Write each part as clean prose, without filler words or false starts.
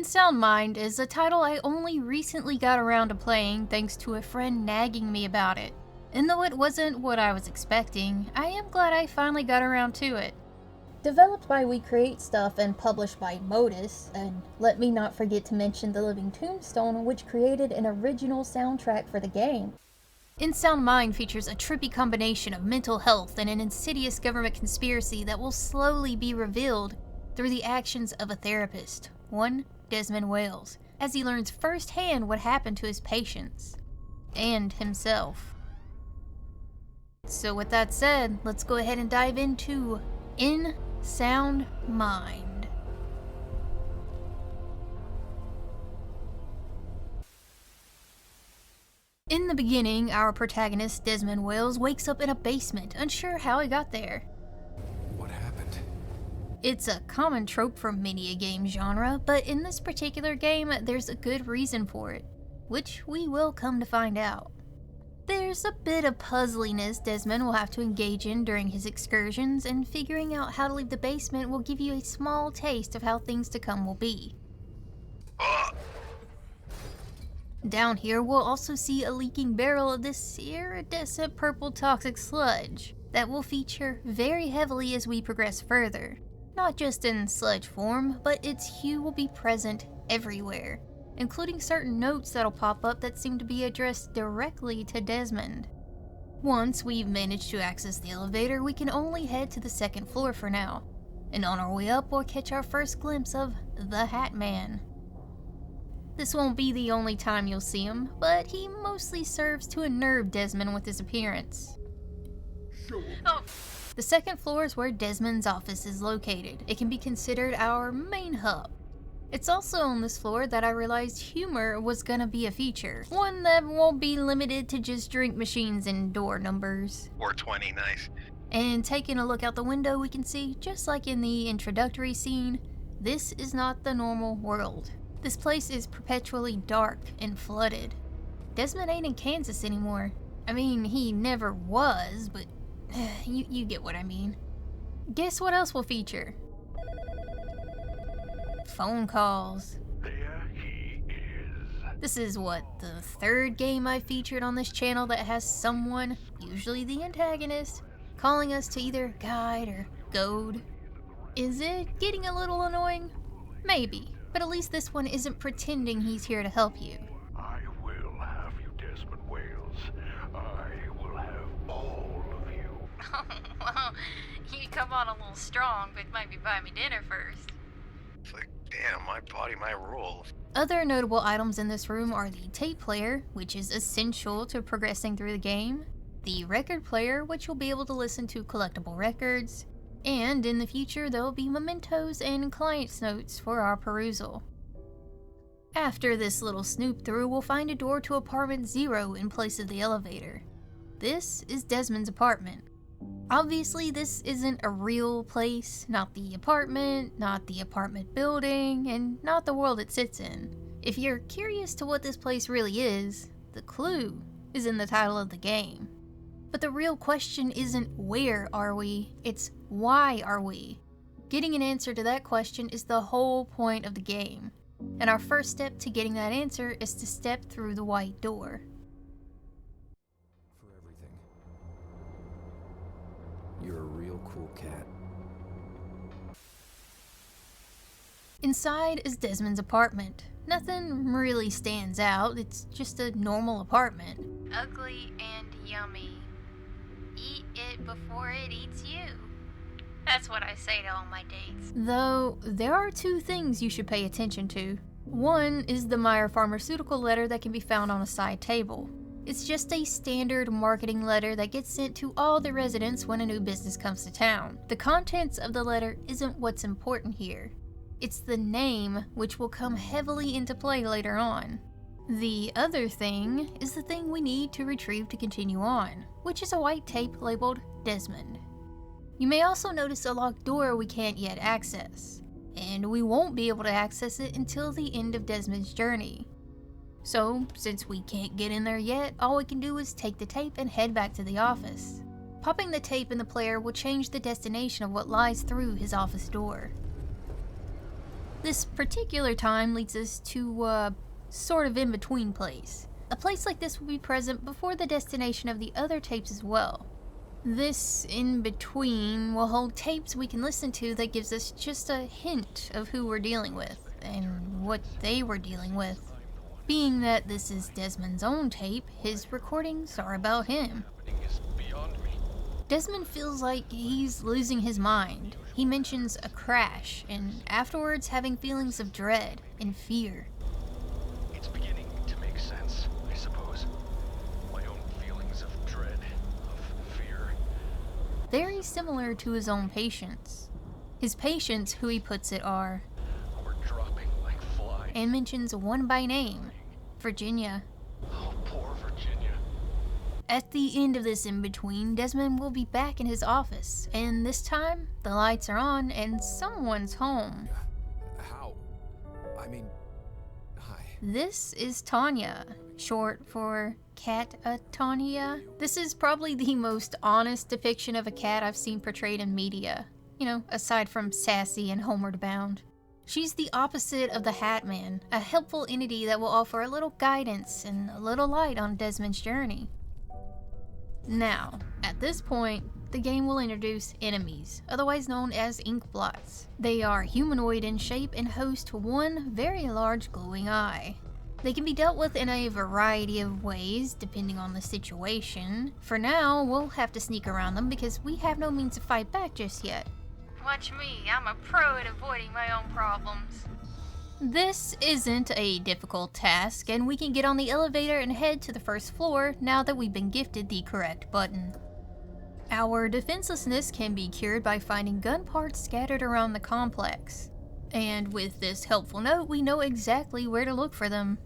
Sound Mind is a title I only recently got around to playing thanks to a friend nagging me about it. And though it wasn't what I was expecting, I am glad I finally got around to it. Developed by We Create Stuff and published by Modus, and let me not forget to mention the Living Tombstone, which created an original soundtrack for the game. In Sound Mind features a trippy combination of mental health and an insidious government conspiracy that will slowly be revealed through the actions of a therapist, one Desmond Wales, as he learns firsthand what happened to his patients and himself. So with that said, let's go ahead and dive into In Sound Mind. In the beginning, our protagonist, Desmond Wales, wakes up in a basement, unsure how he got there. What happened? It's a common trope from many a game genre, but in this particular game, there's a good reason for it, which we will come to find out. There's a bit of puzzliness Desmond will have to engage in during his excursions, and figuring out how to leave the basement will give you a small taste of how things to come will be. Down here, we'll also see a leaking barrel of this iridescent purple toxic sludge that will feature very heavily as we progress further. Not just in sludge form, but its hue will be present everywhere, including certain notes that'll pop up that seem to be addressed directly to Desmond. Once we've managed to access the elevator, we can only head to the second floor for now, and on our way up we'll catch our first glimpse of the Hat Man. This won't be the only time you'll see him, but he mostly serves to unnerve Desmond with his appearance. The second floor is where Desmond's office is located. It can be considered our main hub. It's also on this floor that I realized humor was gonna be a feature. One that won't be limited to just drink machines and door numbers. 420, nice. And taking a look out the window, we can see, just like in the introductory scene, this is not the normal world. This place is perpetually dark and flooded. Desmond ain't in Kansas anymore. I mean, he never was, but you get what I mean. Guess what else will feature? Phone calls. There he is. This is what, the third game I've featured on this channel that has someone, usually the antagonist, calling us to either guide or goad. Is it getting a little annoying? Maybe, but at least this one isn't pretending he's here to help you. I will have you, Desmond Wales. I will have all of you. Well, you come on a little strong, but maybe buy me dinner first. It's like, damn, my body, my rules. Other notable items in this room are the tape player, which is essential to progressing through the game, the record player, which you'll be able to listen to collectible records, and in the future there will be mementos and client's notes for our perusal. After this little snoop through, we'll find a door to apartment 0 in place of the elevator. This is Desmond's apartment. Obviously, this isn't a real place, not the apartment building, and not the world it sits in. If you're curious to what this place really is, the clue is in the title of the game. But the real question isn't where are we, it's why are we? Getting an answer to that question is the whole point of the game, and our first step to getting that answer is to step through the white door. For everything. You're a real cool cat. Inside is Desmond's apartment. Nothing really stands out, it's just a normal apartment. Ugly and yummy. Eat it before it eats you. That's what I say to all my dates. Though, there are two things you should pay attention to. One is the Meyer pharmaceutical letter that can be found on a side table. It's just a standard marketing letter that gets sent to all the residents when a new business comes to town. The contents of the letter isn't what's important here. It's the name, which will come heavily into play later on. The other thing is the thing we need to retrieve to continue on, which is a white tape labeled Desmond. You may also notice a locked door we can't yet access, and we won't be able to access it until the end of Desmond's journey. So, since we can't get in there yet, all we can do is take the tape and head back to the office. Popping the tape in the player will change the destination of what lies through his office door. This particular time leads us to a sort of in-between place. A place like this will be present before the destination of the other tapes as well. This in-between will hold tapes we can listen to that gives us just a hint of who we're dealing with, and what they were dealing with. Being that this is Desmond's own tape, his recordings are about him. Desmond feels like he's losing his mind. He mentions a crash, and afterwards having feelings of dread and fear. It's beginning to make sense, I suppose. My own feelings of dread, of fear. Very similar to his own patients. His patients, who he puts it, are... We're dropping like flies. and mentions one by name, Virginia. Oh, poor Virginia. At the end of this in-between, Desmond will be back in his office, and this time, the lights are on and someone's home. How? I mean, hi. This is Tanya, short for Cat Tanya. This is probably the most honest depiction of a cat I've seen portrayed in media. You know, aside from Sassy and Homeward Bound. She's the opposite of the Hat Man, a helpful entity that will offer a little guidance and a little light on Desmond's journey. Now, at this point, the game will introduce enemies, otherwise known as ink blots. They are humanoid in shape and host one very large glowing eye. They can be dealt with in a variety of ways, depending on the situation. For now, we'll have to sneak around them because we have no means to fight back just yet. Watch me, I'm a pro at avoiding my own problems. This isn't a difficult task, and we can get on the elevator and head to the first floor now that we've been gifted the correct button. Our defenselessness can be cured by finding gun parts scattered around the complex. And with this helpful note, we know exactly where to look for them.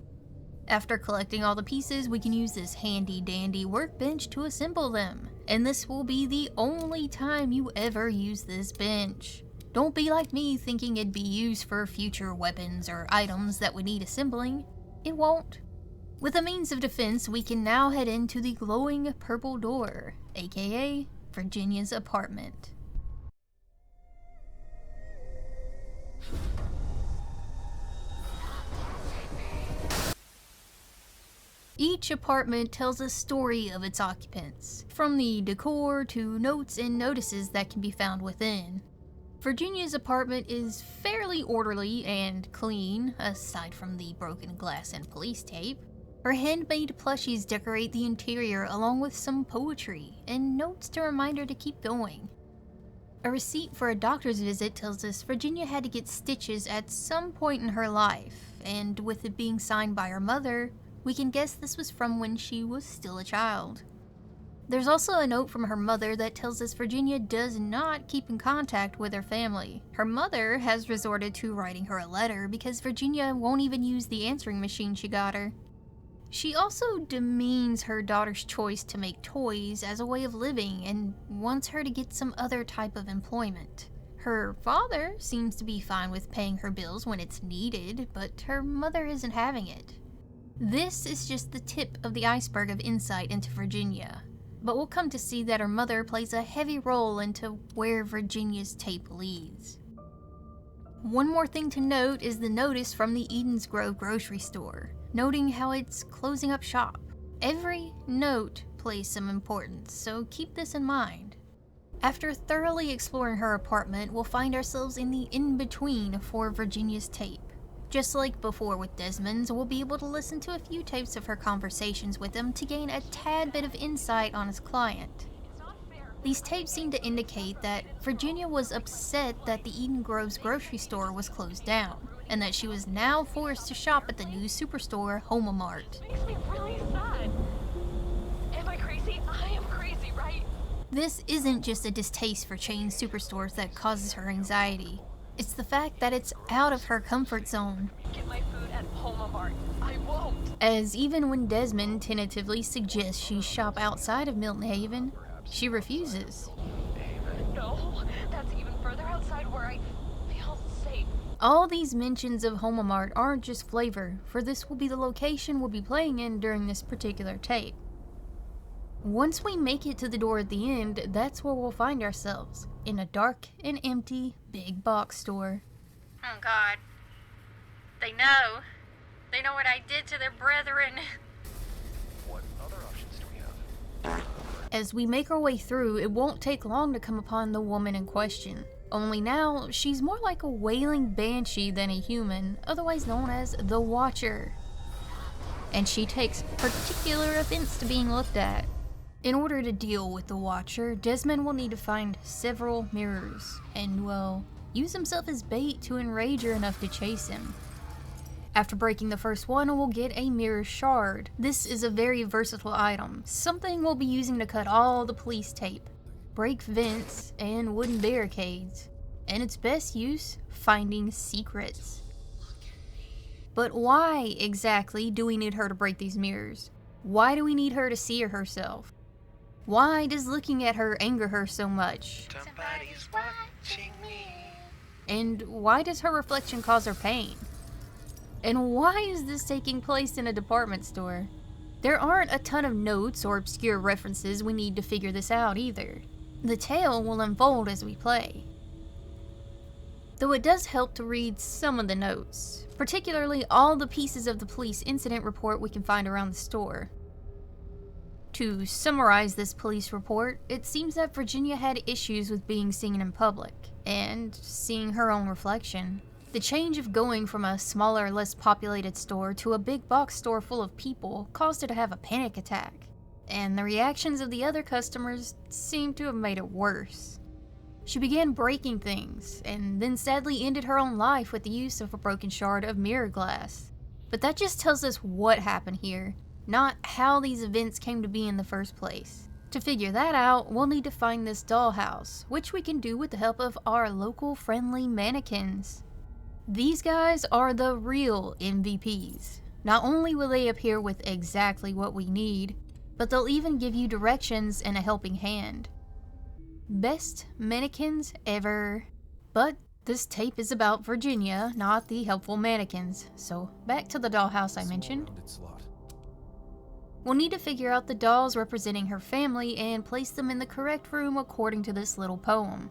After collecting all the pieces, we can use this handy-dandy workbench to assemble them. And this will be the only time you ever use this bench. Don't be like me thinking it'd be used for future weapons or items that would need assembling. It won't. With a means of defense, we can now head into the glowing purple door, aka Virginia's apartment. Each apartment tells a story of its occupants, from the decor to notes and notices that can be found within. Virginia's apartment is fairly orderly and clean, aside from the broken glass and police tape. Her handmade plushies decorate the interior along with some poetry and notes to remind her to keep going. A receipt for a doctor's visit tells us Virginia had to get stitches at some point in her life, and with it being signed by her mother, we can guess this was from when she was still a child. There's also a note from her mother that tells us Virginia does not keep in contact with her family. Her mother has resorted to writing her a letter because Virginia won't even use the answering machine she got her. She also demeans her daughter's choice to make toys as a way of living and wants her to get some other type of employment. Her father seems to be fine with paying her bills when it's needed, but her mother isn't having it. This is just the tip of the iceberg of insight into Virginia. But we'll come to see that her mother plays a heavy role into where Virginia's tape leads. One more thing to note is the notice from the Edens Grove grocery store, noting how it's closing up shop. Every note plays some importance, so keep this in mind. After thoroughly exploring her apartment, we'll find ourselves in the in-between for Virginia's tape. Just like before with Desmond's, we'll be able to listen to a few tapes of her conversations with him to gain a tad bit of insight on his client. These tapes seem to indicate that Virginia was upset that the Eden Grove's grocery store was closed down, and that she was now forced to shop at the new superstore, Homomart. Makes me really sad. Am I crazy? I am crazy, right? This isn't just a distaste for chain superstores that causes her anxiety. It's the fact that it's out of her comfort zone. Get my food at Homomart. I won't. As even when Desmond tentatively suggests she shop outside of Milton Haven, she refuses. No, that's even further outside where I feel safe. All these mentions of Homomart aren't just flavor, for this will be the location we'll be playing in during this particular tape. Once we make it to the door at the end, that's where we'll find ourselves, in a dark and empty big box store. Oh god, They know. They know what I did to their brethren. What other options do we have? As we make our way through, it won't take long to come upon the woman in question. Only now, she's more like a wailing banshee than a human, otherwise known as the Watcher. And she takes particular offense to being looked at. In order to deal with the Watcher, Desmond will need to find several mirrors, and, well, use himself as bait to enrage her enough to chase him. After breaking the first one, we'll get a mirror shard. This is a very versatile item, something we'll be using to cut all the police tape, break vents, and wooden barricades. And its best use, finding secrets. But why exactly do we need her to break these mirrors? Why do we need her to see herself? Why does looking at her anger her so much? Somebody's watching me. And why does her reflection cause her pain? And why is this taking place in a department store? There aren't a ton of notes or obscure references we need to figure this out either. The tale will unfold as we play. Though it does help to read some of the notes, particularly all the pieces of the police incident report we can find around the store. To summarize this police report, it seems that Virginia had issues with being seen in public, and seeing her own reflection. The change of going from a smaller, less populated store to a big box store full of people caused her to have a panic attack, and the reactions of the other customers seemed to have made it worse. She began breaking things, and then sadly ended her own life with the use of a broken shard of mirror glass. But that just tells us what happened here, not how these events came to be in the first place. To figure that out, we'll need to find this dollhouse, which we can do with the help of our local friendly mannequins. These guys are the real MVPs. Not only will they appear with exactly what we need, but they'll even give you directions and a helping hand. Best mannequins ever. But this tape is about Virginia, not the helpful mannequins. So back to the dollhouse I mentioned. We'll need to figure out the dolls representing her family and place them in the correct room according to this little poem.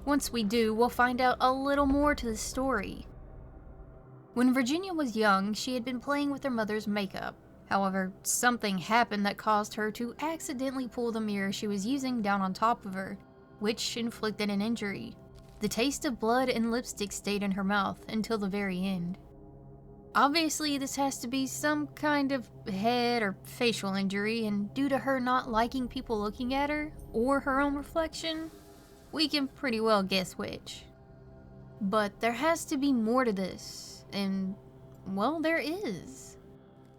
Once we do, we'll find out a little more to the story. When Virginia was young, she had been playing with her mother's makeup. However, something happened that caused her to accidentally pull the mirror she was using down on top of her, which inflicted an injury. The taste of blood and lipstick stayed in her mouth until the very end. Obviously, this has to be some kind of head or facial injury, and due to her not liking people looking at her, or her own reflection, we can pretty well guess which. But there has to be more to this, and, well, there is.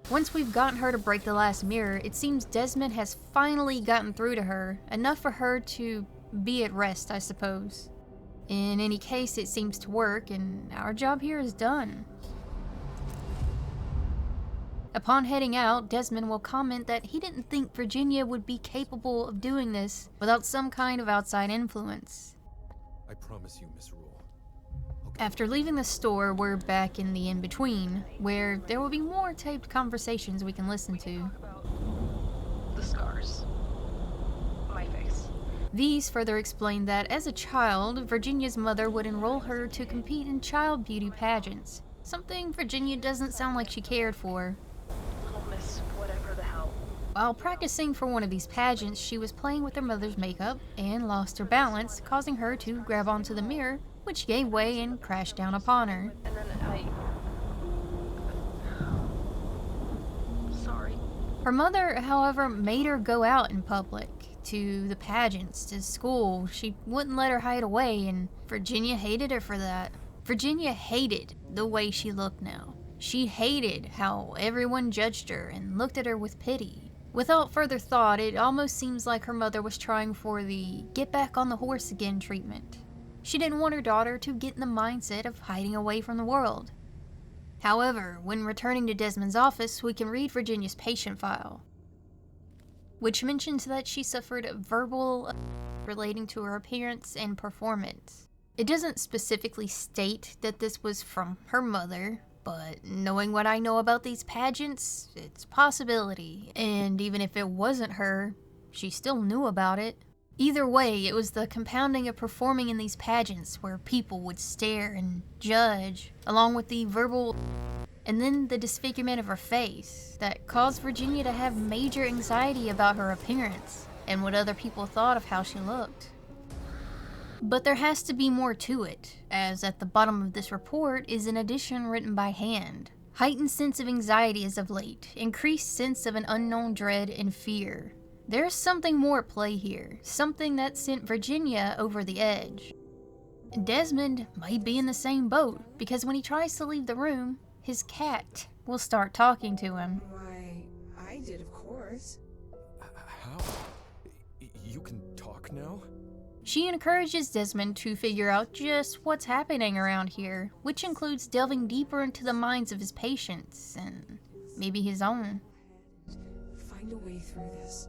Once we've gotten her to break the last mirror, it seems Desmond has finally gotten through to her, enough for her to be at rest, I suppose. In any case, it seems to work, and our job here is done. Upon heading out, Desmond will comment that he didn't think Virginia would be capable of doing this without some kind of outside influence. I promise you, Miss Rule. After leaving the store, we're back in the in-between, where there will be more taped conversations we can listen to. Talk about the scars. My face. These further explain that, as a child, Virginia's mother would enroll her to compete in child beauty pageants, something Virginia doesn't sound like she cared for. Little Miss whatever the hell. While practicing for one of these pageants, she was playing with her mother's makeup and lost her balance, causing her to grab onto the mirror, which gave way and crashed down upon her. And then Sorry. Her mother, however, made her go out in public, to the pageants, to school. She wouldn't let her hide away, and Virginia hated her for that. Virginia hated the way she looked now. She hated how everyone judged her and looked at her with pity. Without further thought, it almost seems like her mother was trying for the get back on the horse again treatment. She didn't want her daughter to get in the mindset of hiding away from the world. However, when returning to Desmond's office, we can read Virginia's patient file, which mentions that she suffered verbal relating to her appearance and performance. It doesn't specifically state that this was from her mother, but knowing what I know about these pageants, it's a possibility. And even if it wasn't her, she still knew about it. Either way, it was the compounding of performing in these pageants where people would stare and judge, along with the verbal and then the disfigurement of her face, that caused Virginia to have major anxiety about her appearance and what other people thought of how she looked. But there has to be more to it, as at the bottom of this report is an addition written by hand. Heightened sense of anxiety as of late, increased sense of an unknown dread and fear. There's something more at play here, something that sent Virginia over the edge. Desmond might be in the same boat, because when he tries to leave the room, his cat will start talking to him. Why, I did, of course. How? You can talk now? She encourages Desmond to figure out just what's happening around here, which includes delving deeper into the minds of his patients, and maybe his own. Find a way through this.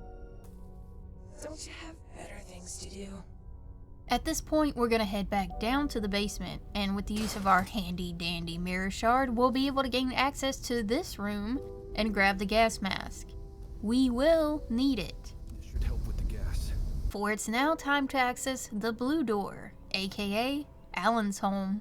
Don't you have better things to do? At this point, we're gonna head back down to the basement, and with the use of our handy dandy mirror shard, we'll be able to gain access to this room and grab the gas mask. We will need it. This should help with the gas. For it's now time to access the blue door, aka Alan's home.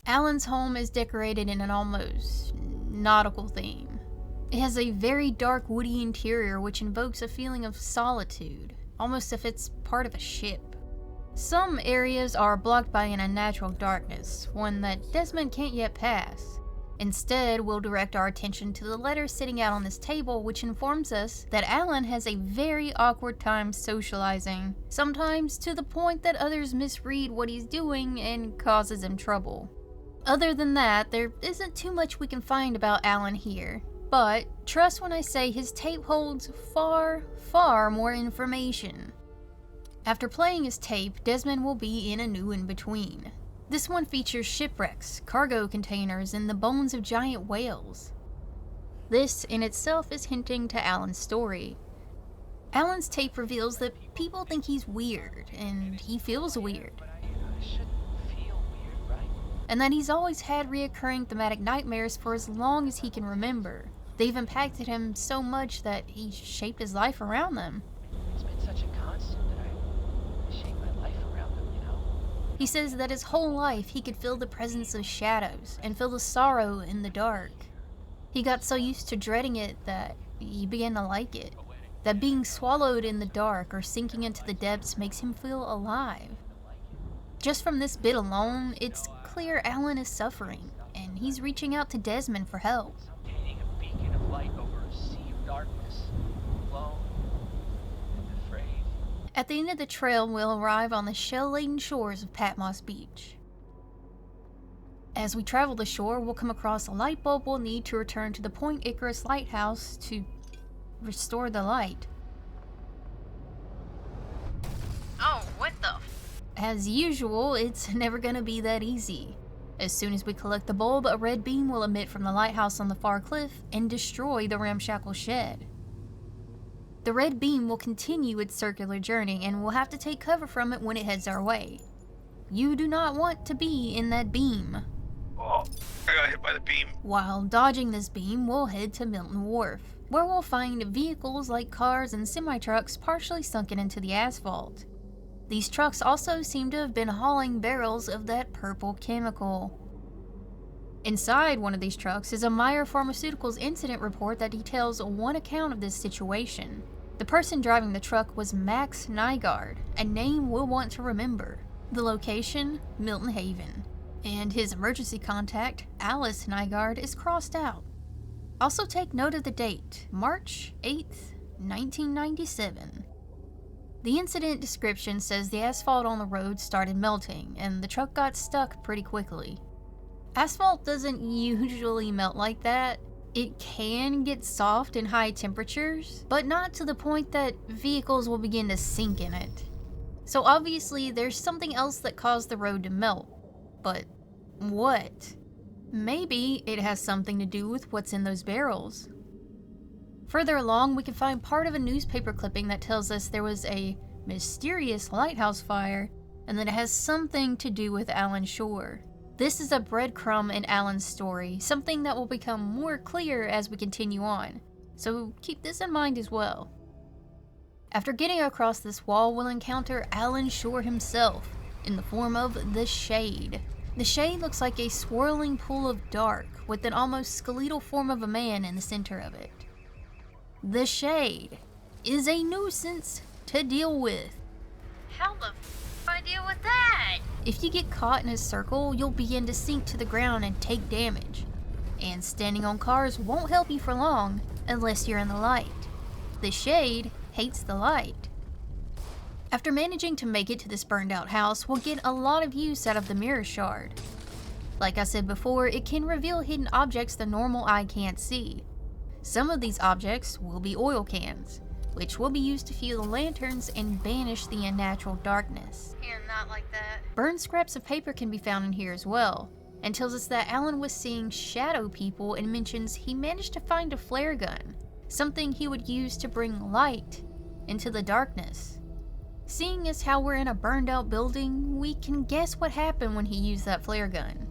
Alan's home is decorated in an almost nautical theme. It has a very dark woody interior which invokes a feeling of solitude, almost if it's part of a ship. Some areas are blocked by an unnatural darkness, one that Desmond can't yet pass. Instead, we'll direct our attention to the letter sitting out on this table, which informs us that Alan has a very awkward time socializing, sometimes to the point that others misread what he's doing and causes him trouble. Other than that, there isn't too much we can find about Alan here, but trust when I say his tape holds far, far more information. After playing his tape, Desmond will be in a new in-between. This one features shipwrecks, cargo containers, and the bones of giant whales. This in itself is hinting to Alan's story. Alan's tape reveals that people think he's weird, and he feels weird. But I shouldn't feel weird, right? And that he's always had reoccurring thematic nightmares for as long as he can remember. They've impacted him so much that he's shaped his life around them. It's been such a constant that I shape my life around them, you know? He says that his whole life he could feel the presence of shadows and feel the sorrow in the dark. He got so used to dreading it that he began to like it. That being swallowed in the dark or sinking into the depths makes him feel alive. Just from this bit alone, it's clear Alan is suffering, and he's reaching out to Desmond for help. Gaining a beacon of light over a sea of darkness, alone and afraid. At the end of the trail, we'll arrive on the shell-laden shores of Patmos Beach. As we travel the shore, we'll come across a light bulb we'll need to return to the Point Icarus lighthouse to restore the light. Oh, what the As usual, it's never gonna be that easy. As soon as we collect the bulb, a red beam will emit from the lighthouse on the far cliff and destroy the ramshackle shed. The red beam will continue its circular journey, and we'll have to take cover from it when it heads our way. You do not want to be in that beam. Oh, I got hit by the beam. While dodging this beam, we'll head to Milton Wharf, where we'll find vehicles like cars and semi-trucks partially sunken into the asphalt. These trucks also seem to have been hauling barrels of that purple chemical. Inside one of these trucks is a Meyer Pharmaceuticals incident report that details one account of this situation. The person driving the truck was Max Nygaard, a name we'll want to remember. The location, Milton Haven. And his emergency contact, Alice Nygaard, is crossed out. Also take note of the date, March 8th, 1997. The incident description says the asphalt on the road started melting, and the truck got stuck pretty quickly. Asphalt doesn't usually melt like that. It can get soft in high temperatures, but not to the point that vehicles will begin to sink in it. So obviously there's something else that caused the road to melt. But what? Maybe it has something to do with what's in those barrels. Further along, we can find part of a newspaper clipping that tells us there was a mysterious lighthouse fire and that it has something to do with Alan Shore. This is a breadcrumb in Alan's story, something that will become more clear as we continue on, so keep this in mind as well. After getting across this wall, we'll encounter Alan Shore himself, in the form of the Shade. The Shade looks like a swirling pool of dark, with an almost skeletal form of a man in the center of it. The Shade is a nuisance to deal with. How the f I deal with that? If you get caught in a circle, you'll begin to sink to the ground and take damage. And standing on cars won't help you for long, unless you're in the light. The Shade hates the light. After managing to make it to this burned out house, we'll get a lot of use out of the mirror shard. Like I said before, it can reveal hidden objects the normal eye can't see. Some of these objects will be oil cans, which will be used to fuel the lanterns and banish the unnatural darkness. Yeah, not like that. Burned scraps of paper can be found in here as well, and tells us that Alan was seeing shadow people and mentions he managed to find a flare gun, something he would use to bring light into the darkness. Seeing as how we're in a burned out building, we can guess what happened when he used that flare gun.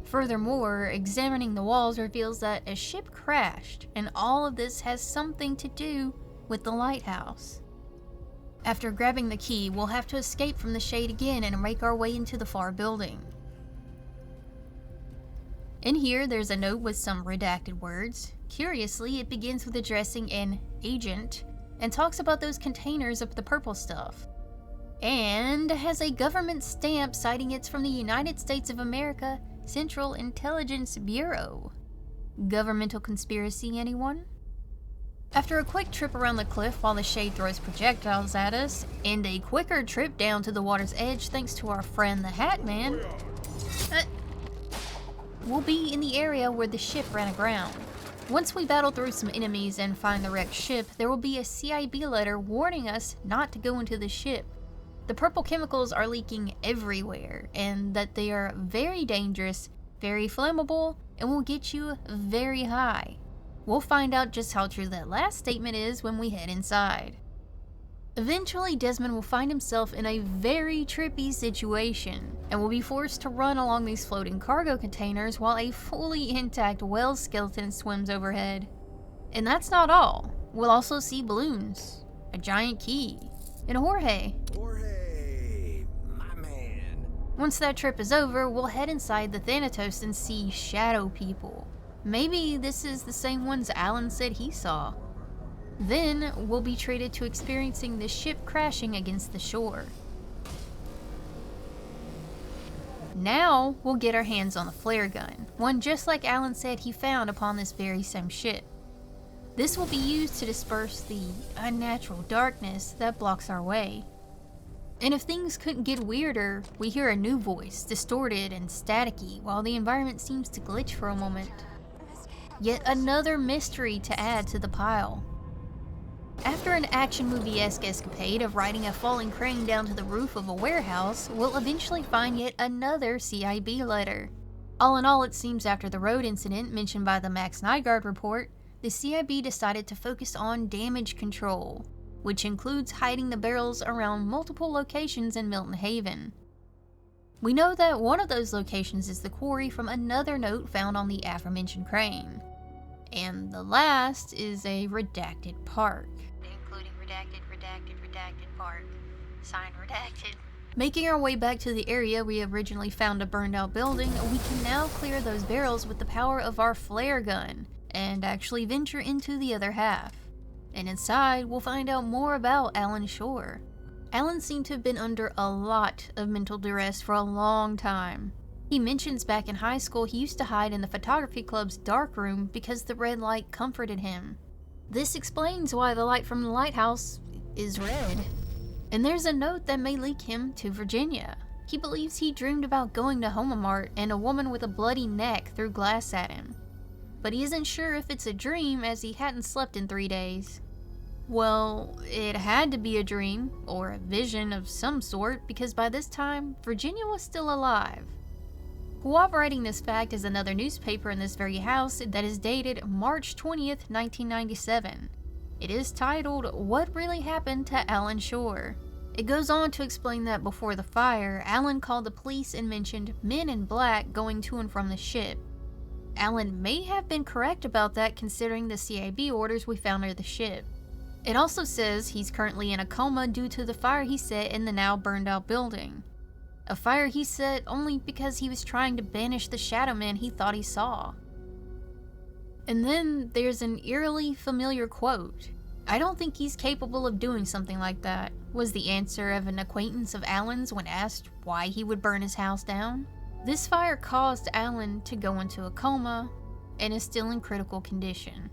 Furthermore, examining the walls reveals that a ship crashed, and all of this has something to do with the lighthouse. After grabbing the key, we'll have to escape from the Shade again and make our way into the far building. In here, there's a note with some redacted words. Curiously, it begins with addressing an agent and talks about those containers of the purple stuff. And has a government stamp citing it's from the United States of America Central Intelligence Bureau. Governmental conspiracy, anyone? After a quick trip around the cliff while the Shade throws projectiles at us, and a quicker trip down to the water's edge thanks to our friend the Hat Man, we'll be in the area where the ship ran aground. Once we battle through some enemies and find the wrecked ship, there will be a CIB letter warning us not to go into the ship. The purple chemicals are leaking everywhere, and that they are very dangerous, very flammable, and will get you very high. We'll find out just how true that last statement is when we head inside. Eventually, Desmond will find himself in a very trippy situation, and will be forced to run along these floating cargo containers while a fully intact whale skeleton swims overhead. And that's not all. We'll also see balloons, a giant key, and Jorge. Jorge, my man. Once that trip is over, we'll head inside the Thanatos and see shadow people. Maybe this is the same ones Alan said he saw. Then, we'll be treated to experiencing the ship crashing against the shore. Now, we'll get our hands on the flare gun, one just like Alan said he found upon this very same ship. This will be used to disperse the unnatural darkness that blocks our way. And if things couldn't get weirder, we hear a new voice, distorted and staticky, while the environment seems to glitch for a moment. Yet another mystery to add to the pile. After an action movie-esque escapade of riding a falling crane down to the roof of a warehouse, we'll eventually find yet another CIB letter. All in all, it seems after the road incident mentioned by the Max Nygaard report, the CIB decided to focus on damage control, which includes hiding the barrels around multiple locations in Milton Haven. We know that one of those locations is the quarry from another note found on the aforementioned crane. And the last is a redacted park. Including redacted park. Signed redacted. Making our way back to the area we originally found a burned out building, we can now clear those barrels with the power of our flare gun, and actually venture into the other half. And inside, we'll find out more about Alan Shore. Alan seemed to have been under a lot of mental duress for a long time. He mentions back in high school he used to hide in the photography club's dark room because the red light comforted him. This explains why the light from the lighthouse is red. And there's a note that may lead him to Virginia. He believes he dreamed about going to Homomart and a woman with a bloody neck threw glass at him. But he isn't sure if it's a dream as he hadn't slept in 3 days. Well, it had to be a dream, or a vision of some sort, because by this time, Virginia was still alive. Corroborating this fact is another newspaper in this very house that is dated March 20th, 1997. It is titled, "What Really Happened to Alan Shore?" It goes on to explain that before the fire, Alan called the police and mentioned men in black going to and from the ship. Alan may have been correct about that considering the CAB orders we found near the ship. It also says he's currently in a coma due to the fire he set in the now burned out building. A fire he set only because he was trying to banish the shadow man he thought he saw. And then there's an eerily familiar quote. "I don't think he's capable of doing something like that," was the answer of an acquaintance of Alan's when asked why he would burn his house down. This fire caused Alan to go into a coma and is still in critical condition.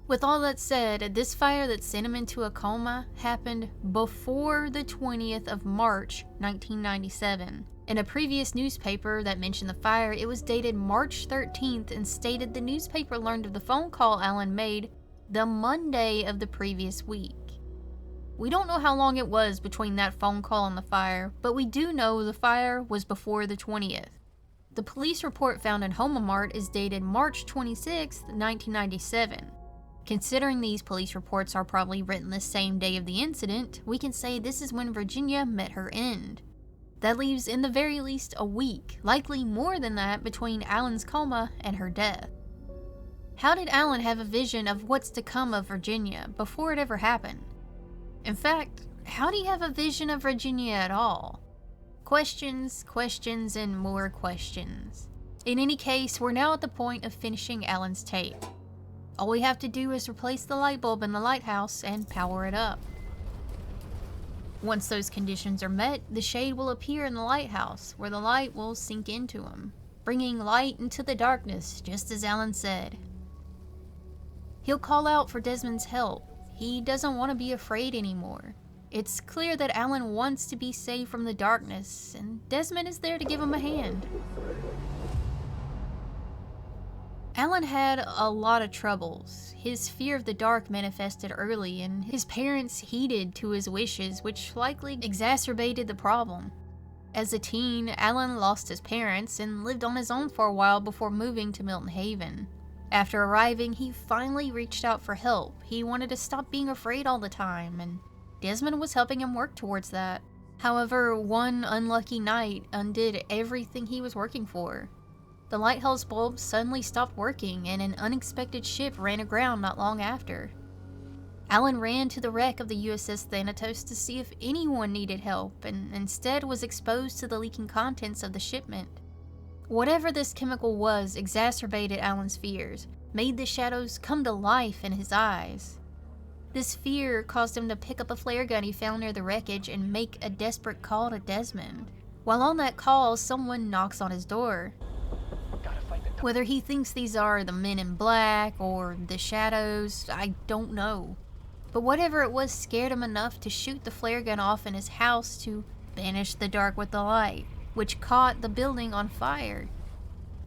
With all that said, this fire that sent him into a coma happened before the 20th of March, 1997. In a previous newspaper that mentioned the fire, it was dated March 13th and stated the newspaper learned of the phone call Alan made the Monday of the previous week. We don't know how long it was between that phone call and the fire, but we do know the fire was before the 20th. The police report found in HomeMart is dated March 26th, 1997. Considering these police reports are probably written the same day of the incident, we can say this is when Virginia met her end. That leaves in the very least a week, likely more than that, between Alan's coma and her death. How did Alan have a vision of what's to come of Virginia before it ever happened? In fact, how do you have a vision of Virginia at all? Questions, questions, and more questions. In any case, we're now at the point of finishing Alan's tape. All we have to do is replace the light bulb in the lighthouse and power it up. Once those conditions are met, the shade will appear in the lighthouse, where the light will sink into him, bringing light into the darkness, just as Alan said. He'll call out for Desmond's help. He doesn't want to be afraid anymore. It's clear that Alan wants to be saved from the darkness, and Desmond is there to give him a hand. Alan had a lot of troubles. His fear of the dark manifested early, and his parents heeded to his wishes, which likely exacerbated the problem. As a teen, Alan lost his parents and lived on his own for a while before moving to Milton Haven. After arriving, he finally reached out for help. He wanted to stop being afraid all the time, and Desmond was helping him work towards that. However, one unlucky night undid everything he was working for. The lighthouse bulb suddenly stopped working, and an unexpected ship ran aground not long after. Alan ran to the wreck of the USS Thanatos to see if anyone needed help, and instead was exposed to the leaking contents of the shipment. Whatever this chemical was exacerbated Alan's fears, made the shadows come to life in his eyes. This fear caused him to pick up a flare gun he found near the wreckage and make a desperate call to Desmond. While on that call, someone knocks on his door. Whether he thinks these are the men in black or the shadows, I don't know. But whatever it was scared him enough to shoot the flare gun off in his house to banish the dark with the light, which caught the building on fire.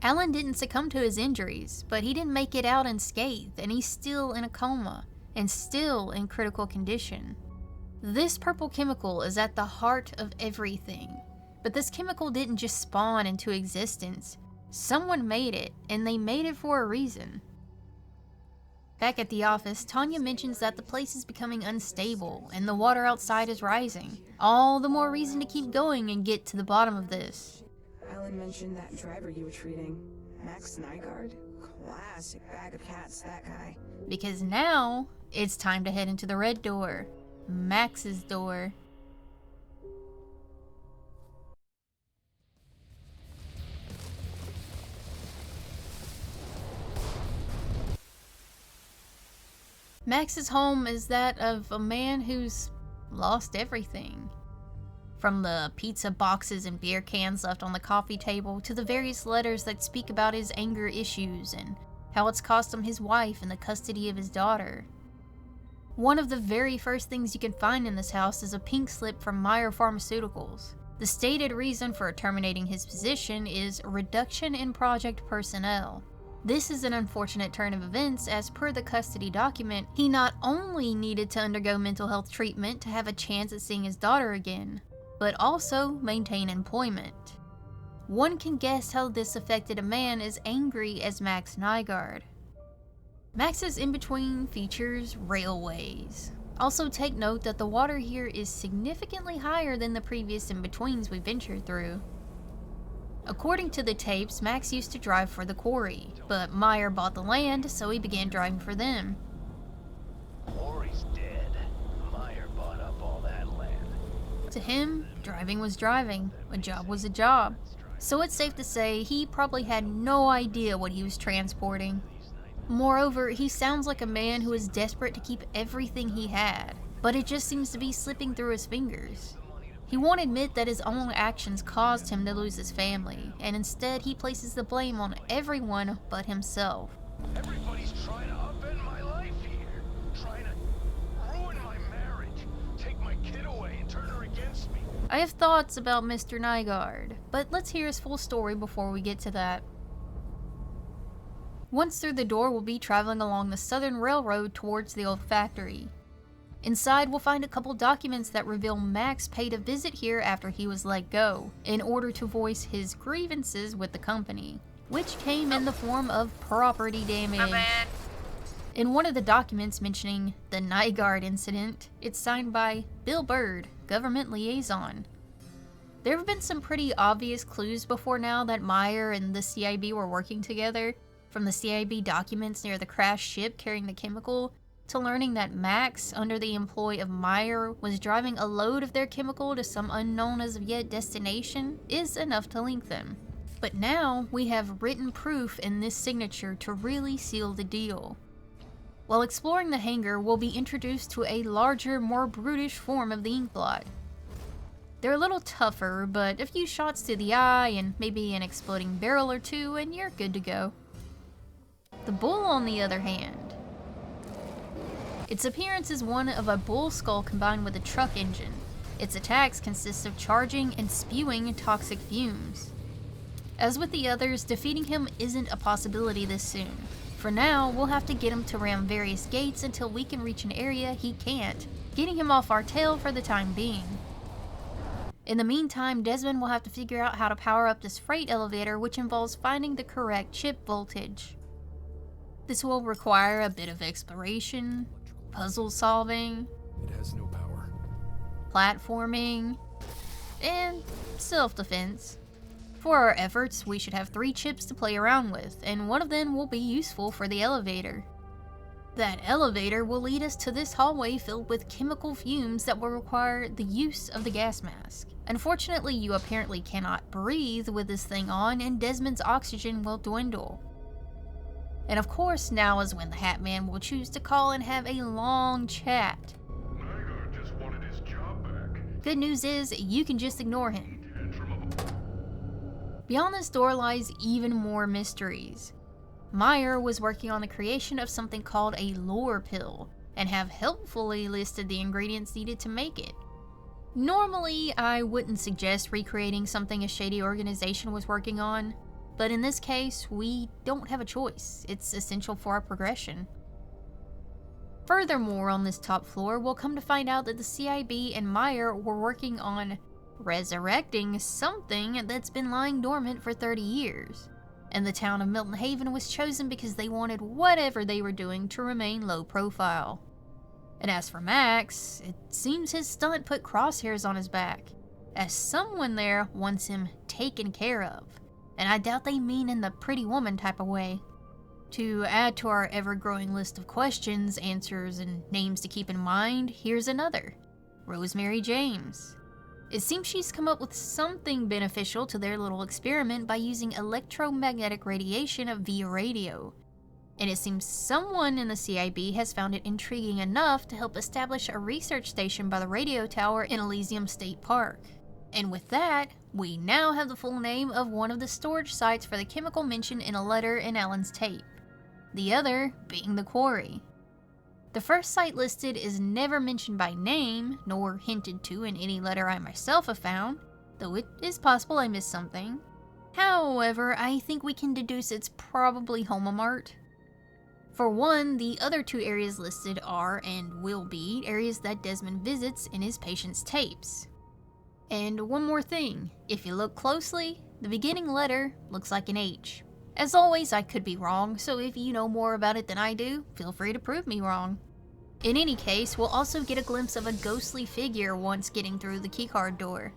Alan didn't succumb to his injuries, but he didn't make it out unscathed, and he's still in a coma, and still in critical condition. This purple chemical is at the heart of everything, but this chemical didn't just spawn into existence. Someone made it, and they made it for a reason. Back at the office, Tanya mentions that the place is becoming unstable, and the water outside is rising. All the more reason to keep going and get to the bottom of this. Alan mentioned that driver you were treating, Max Nygaard. Classic bag of cats, that guy. Because now, it's time to head into the red door. Max's door. Max's home is that of a man who's lost everything. From the pizza boxes and beer cans left on the coffee table to the various letters that speak about his anger issues and how it's cost him his wife and the custody of his daughter. One of the very first things you can find in this house is a pink slip from Meyer Pharmaceuticals. The stated reason for terminating his position is reduction in project personnel. This is an unfortunate turn of events, as per the custody document, he not only needed to undergo mental health treatment to have a chance at seeing his daughter again, but also maintain employment. One can guess how this affected a man as angry as Max Nygaard. Max's in-between features railways. Also take note that the water here is significantly higher than the previous in-betweens we ventured through. According to the tapes, Max used to drive for the quarry, but Meyer bought the land, so he began driving for them. Quarry's dead. Meyer bought up all that land. To him, driving was driving, a job was a job. So it's safe to say he probably had no idea what he was transporting. Moreover, he sounds like a man who is desperate to keep everything he had, but it just seems to be slipping through his fingers. He won't admit that his own actions caused him to lose his family, and instead he places the blame on everyone but himself. Everybody's trying to upend my life here. Trying to ruin my marriage. Take my kid away and turn her against me. I have thoughts about Mr. Nygaard, but let's hear his full story before we get to that. Once through the door, we'll be traveling along the Southern Railroad towards the old factory. Inside, we'll find a couple documents that reveal Max paid a visit here after he was let go, in order to voice his grievances with the company, which came in the form of property damage. In one of the documents mentioning the Nygaard incident, it's signed by Bill Bird, government liaison. There have been some pretty obvious clues before now that Meyer and the CIB were working together, from the CIB documents near the crashed ship carrying the chemical, to learning that Max, under the employ of Meyer, was driving a load of their chemical to some unknown as of yet destination, is enough to link them. But now, we have written proof in this signature to really seal the deal. While exploring the hangar, we'll be introduced to a larger, more brutish form of the inkblot. They're a little tougher, but a few shots to the eye and maybe an exploding barrel or two and you're good to go. The bull, on the other hand, its appearance is one of a bull skull combined with a truck engine. Its attacks consist of charging and spewing toxic fumes. As with the others, defeating him isn't a possibility this soon. For now, we'll have to get him to ram various gates until we can reach an area he can't, getting him off our tail for the time being. In the meantime, Desmond will have to figure out how to power up this freight elevator, which involves finding the correct chip voltage. This will require a bit of exploration, puzzle solving, It has no power. platforming, and self-defense. For our efforts, we should have 3 chips to play around with, and one of them will be useful for the elevator. That elevator will lead us to this hallway filled with chemical fumes that will require the use of the gas mask. Unfortunately, you apparently cannot breathe with this thing on, and Desmond's oxygen will dwindle. And of course, now is when the Hat Man will choose to call and have a long chat. Nygaard just wanted his job back. Good news is, you can just ignore him. Tantrum. Beyond this door lies even more mysteries. Meyer was working on the creation of something called a lore pill, and have helpfully listed the ingredients needed to make it. Normally, I wouldn't suggest recreating something a shady organization was working on, but in this case, we don't have a choice. It's essential for our progression. Furthermore, on this top floor, we'll come to find out that the CIB and Meyer were working on resurrecting something that's been lying dormant for 30 years. And the town of Milton Haven was chosen because they wanted whatever they were doing to remain low profile. And as for Max, it seems his stunt put crosshairs on his back, as someone there wants him taken care of. And I doubt they mean in the pretty woman type of way. To add to our ever-growing list of questions, answers, and names to keep in mind, here's another. Rosemary James. It seems she's come up with something beneficial to their little experiment by using electromagnetic radiation via radio. And it seems someone in the CIB has found it intriguing enough to help establish a research station by the radio tower in Elysium State Park. And with that, we now have the full name of one of the storage sites for the chemical mentioned in a letter in Alan's tape. The other being the quarry. The first site listed is never mentioned by name, nor hinted to in any letter I myself have found, though it is possible I missed something. However, I think we can deduce it's probably Homomart. For one, the other 2 areas listed are, and will be, areas that Desmond visits in his patient's tapes. And one more thing, if you look closely, the beginning letter looks like an H. As always, I could be wrong, so if you know more about it than I do, feel free to prove me wrong. In any case, we'll also get a glimpse of a ghostly figure once getting through the keycard door.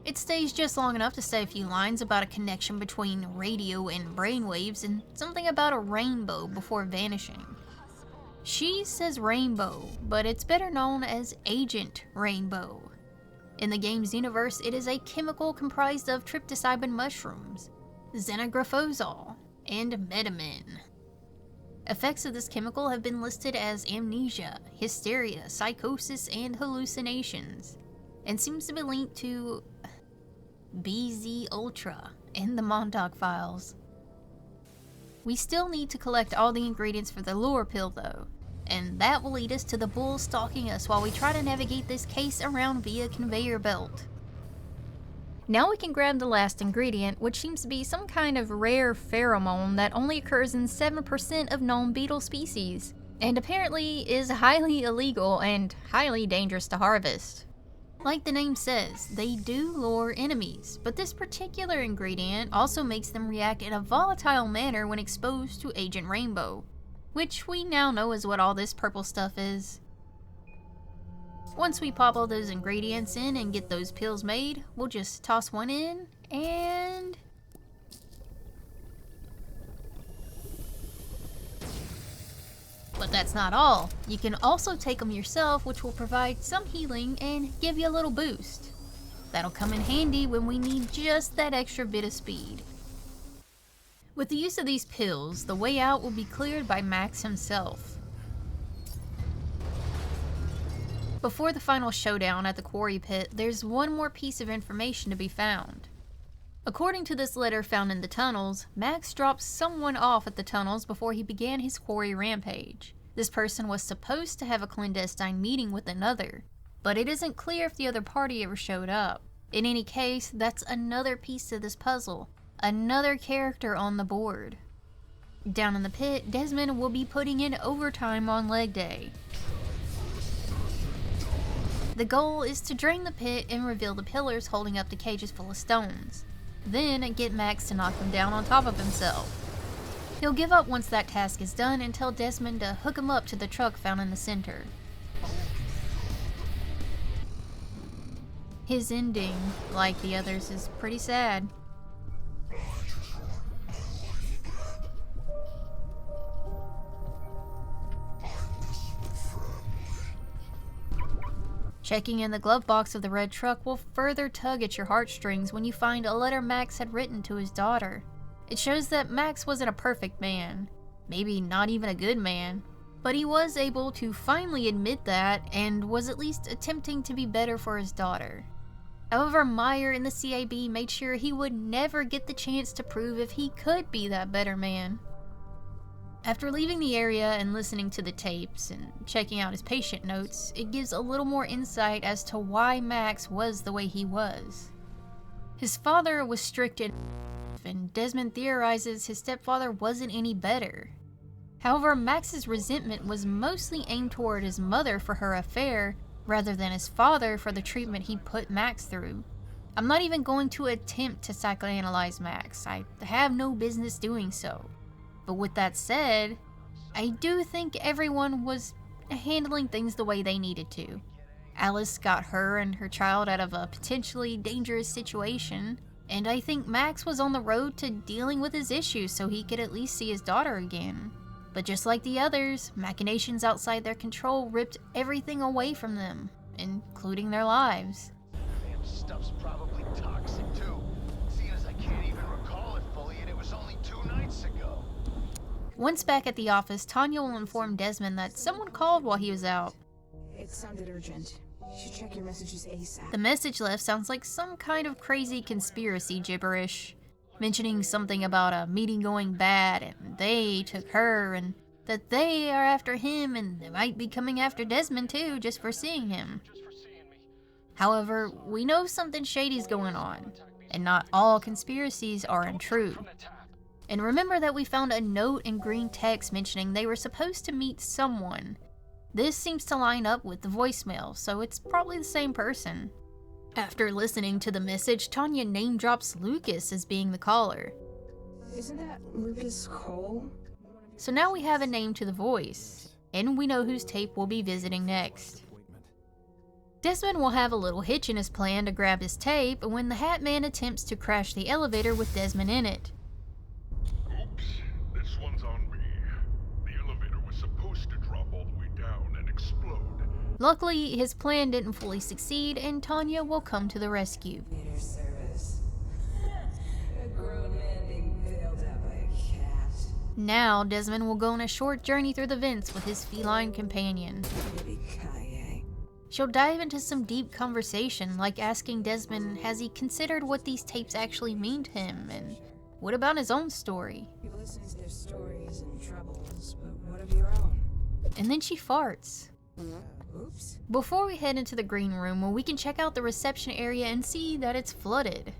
It stays just long enough to say a few lines about a connection between radio and brainwaves and something about a rainbow before vanishing. She says Rainbow, but it's better known as Agent Rainbow. In the game's universe, it is a chemical comprised of tryptopsyban mushrooms, xenographosol, and metamin. Effects of this chemical have been listed as amnesia, hysteria, psychosis, and hallucinations, and seems to be linked to BZ Ultra and the Montauk Files. We still need to collect all the ingredients for the lure pill though, and that will lead us to the bull stalking us while we try to navigate this case around via conveyor belt. Now we can grab the last ingredient, which seems to be some kind of rare pheromone that only occurs in 7% of known beetle species, and apparently is highly illegal and highly dangerous to harvest. Like the name says, they do lure enemies, but this particular ingredient also makes them react in a volatile manner when exposed to Agent Rainbow, which we now know is what all this purple stuff is. Once we pop all those ingredients in and get those pills made, we'll just toss one in and... But that's not all. You can also take them yourself, which will provide some healing and give you a little boost. That'll come in handy when we need just that extra bit of speed. With the use of these pills, the way out will be cleared by Max himself. Before the final showdown at the quarry pit, there's one more piece of information to be found. According to this letter found in the tunnels, Max dropped someone off at the tunnels before he began his quarry rampage. This person was supposed to have a clandestine meeting with another, but it isn't clear if the other party ever showed up. In any case, that's another piece of this puzzle, another character on the board. Down in the pit, Desmond will be putting in overtime on leg day. The goal is to drain the pit and reveal the pillars holding up the cages full of stones. Then get Max to knock them down on top of himself. He'll give up once that task is done and tell Desmond to hook him up to the truck found in the center. His ending, like the others, is pretty sad. Checking in the glove box of the red truck will further tug at your heartstrings when you find a letter Max had written to his daughter. It shows that Max wasn't a perfect man, maybe not even a good man, but he was able to finally admit that and was at least attempting to be better for his daughter. However, Meyer and the CIB made sure he would never get the chance to prove if he could be that better man. After leaving the area and listening to the tapes and checking out his patient notes, it gives a little more insight as to why Max was the way he was. His father was strict and Desmond theorizes his stepfather wasn't any better. However, Max's resentment was mostly aimed toward his mother for her affair rather than his father for the treatment he put Max through. I'm not even going to attempt to psychoanalyze Max. I have no business doing so. But with that said, I do think everyone was handling things the way they needed to. Alice got her and her child out of a potentially dangerous situation, and I think Max was on the road to dealing with his issues so he could at least see his daughter again. But just like the others, machinations outside their control ripped everything away from them, including their lives. Damn stuff's probably toxic too. Seeing as I can't even recall it fully, and it was only 2 nights ago. Once back at the office, Tanya will inform Desmond that someone called while he was out. It sounded urgent. You should check your messages ASAP. The message left sounds like some kind of crazy conspiracy gibberish, mentioning something about a meeting going bad and they took her and that they are after him and they might be coming after Desmond too just for seeing him. However, we know something shady's going on, and not all conspiracies are untrue. And remember that we found a note in green text mentioning they were supposed to meet someone. This seems to line up with the voicemail, so it's probably the same person. After listening to the message, Tanya name drops Lucas as being the caller. Isn't that Lucas Cole? So now we have a name to the voice. and we know whose tape we'll be visiting next. Desmond will have a little hitch in his plan to grab his tape when the Hat Man attempts to crash the elevator with Desmond in it. Oops, this one's on me. The elevator was supposed to drop all the way down and explode. Luckily, his plan didn't fully succeed, and Tanya will come to the rescue. Theater service. A grown man being bailed out by a cat. Now, Desmond will go on a short journey through the vents with his feline companion. Yippee-ki-yay. She'll dive into some deep conversation, like asking Desmond has he considered what these tapes actually mean to him, and what about his own story? You listen to their stories and troubles, but what of your own? And then she farts. Oops. Before we head into the green room, we can check out the reception area and see that it's flooded.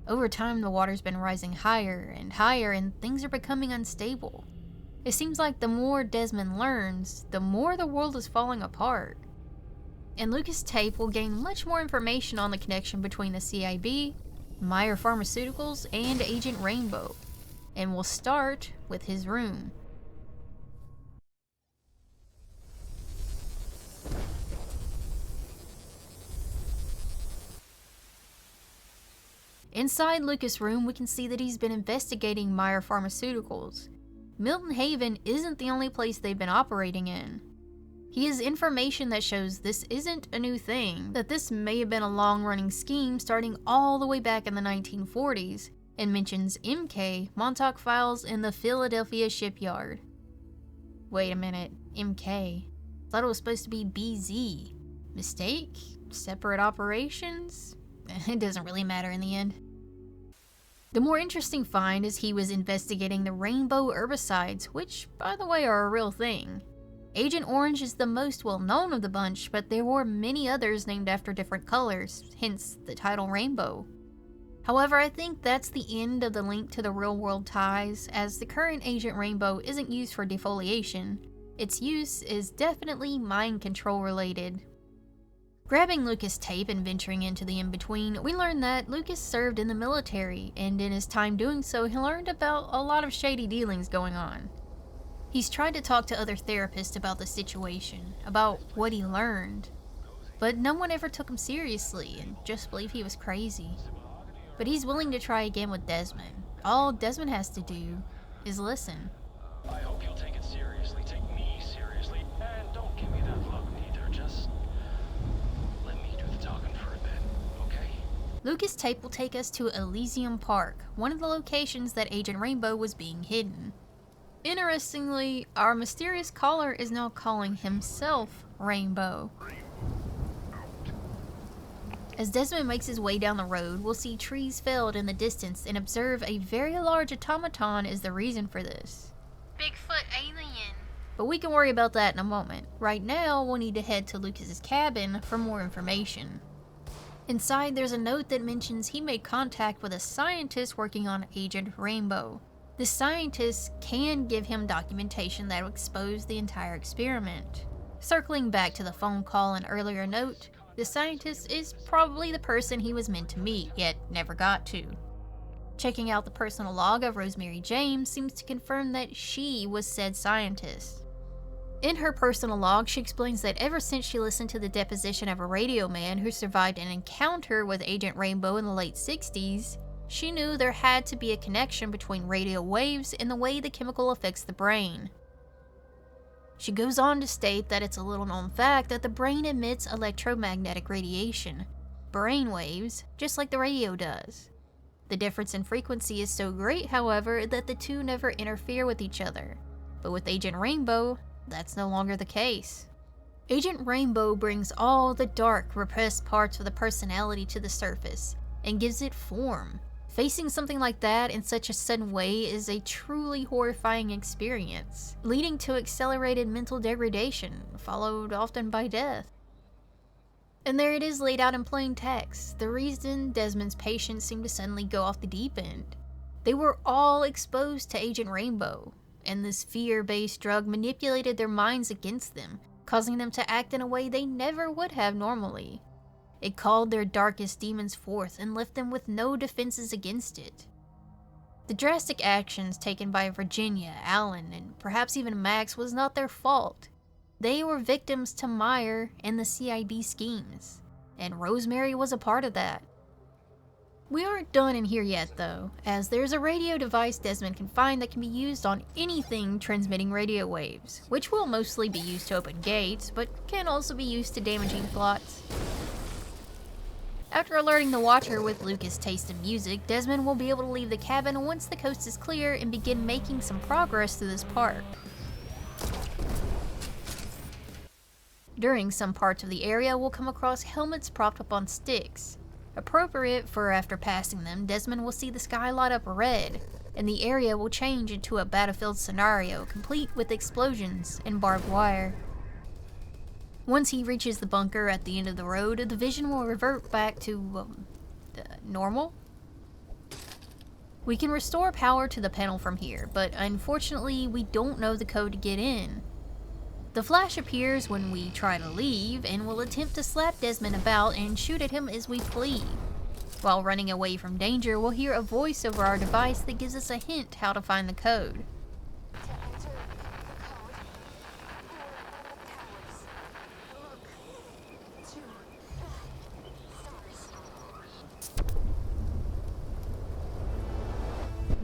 Over time, the water's been rising higher, and things are becoming unstable. It seems like the more Desmond learns, the more the world is falling apart. And Lucas Tape will gain much more information on the connection between the CIB, Meyer Pharmaceuticals, and Agent Rainbow. And we'll start with his room. Inside Lucas' room, we can see that he's been investigating Meyer Pharmaceuticals. Milton Haven isn't the only place they've been operating in. He has information that shows this isn't a new thing, that this may have been a long-running scheme starting all the way back in the 1940s, and mentions MK, Montauk Files, in the Philadelphia shipyard. Wait a minute, MK? Thought it was supposed to be BZ. Mistake? Separate operations? It doesn't really matter in the end. The more interesting find is he was investigating the rainbow herbicides, which, by the way, are a real thing. Agent Orange is the most well-known of the bunch, but there were many others named after different colors, hence the title Rainbow. However, I think that's the end of the link to the real-world ties, as the current Agent Rainbow isn't used for defoliation. Its use is definitely mind control related. Grabbing Lucas' tape and venturing into the in-between, we learn that Lucas served in the military, and in his time doing so, he learned about a lot of shady dealings going on. He's tried to talk to other therapists about the situation, about what he learned, but no one ever took him seriously and just believed he was crazy. But he's willing to try again with Desmond. All Desmond has to do is listen. I hope you'll take it seriously. Take me seriously. And don't give me that look neither. Just let me do the talking for a bit, okay? Lucas' tape will take us to Elysium Park, one of the locations that Agent Rainbow was being hidden. Interestingly, our mysterious caller is now calling himself Rainbow. As Desmond makes his way down the road, we'll see trees felled in the distance and observe a very large automaton is the reason for this. Bigfoot alien. But we can worry about that in a moment. Right now, we'll need to head to Lucas's cabin for more information. Inside, there's a note that mentions he made contact with a scientist working on Agent Rainbow. The scientist can give him documentation that will expose the entire experiment. Circling back to the phone call and earlier note, the scientist is probably the person he was meant to meet, yet never got to. Checking out the personal log of Rosemary James seems to confirm that she was said scientist. In her personal log, she explains that ever since she listened to the deposition of a radio man who survived an encounter with Agent Rainbow in the late 60s, she knew there had to be a connection between radio waves and the way the chemical affects the brain. She goes on to state that it's a little known fact that the brain emits electromagnetic radiation, brain waves, just like the radio does. The difference in frequency is so great, however, that the two never interfere with each other. But with Agent Rainbow, that's no longer the case. Agent Rainbow brings all the dark, repressed parts of the personality to the surface and gives it form. Facing something like that in such a sudden way is a truly horrifying experience, leading to accelerated mental degradation, followed often by death. And there it is laid out in plain text, the reason Desmond's patients seemed to suddenly go off the deep end. They were all exposed to Agent Rainbow, and this fear-based drug manipulated their minds against them, causing them to act in a way they never would have normally. It called their darkest demons forth and left them with no defenses against it. The drastic actions taken by Virginia, Alan, and perhaps even Max was not their fault. They were victims to Meyer and the CID schemes, and Rosemary was a part of that. We aren't done in here yet though, as there's a radio device Desmond can find that can be used on anything transmitting radio waves, which will mostly be used to open gates, but can also be used to damaging plots. After alerting the Watcher with Lucas' taste in music, Desmond will be able to leave the cabin once the coast is clear and begin making some progress through this park. During some parts of the area, we'll come across helmets propped up on sticks. Appropriate for after passing them, Desmond will see the sky light up red, and the area will change into a battlefield scenario, complete with explosions and barbed wire. Once he reaches the bunker at the end of the road, the vision will revert back to, normal? We can restore power to the panel from here, but unfortunately we don't know the code to get in. The flash appears when we try to leave, and will attempt to slap Desmond about and shoot at him as we flee. While running away from danger, we'll hear a voice over our device that gives us a hint how to find the code. To enter the code, towers. Look. 2 stars.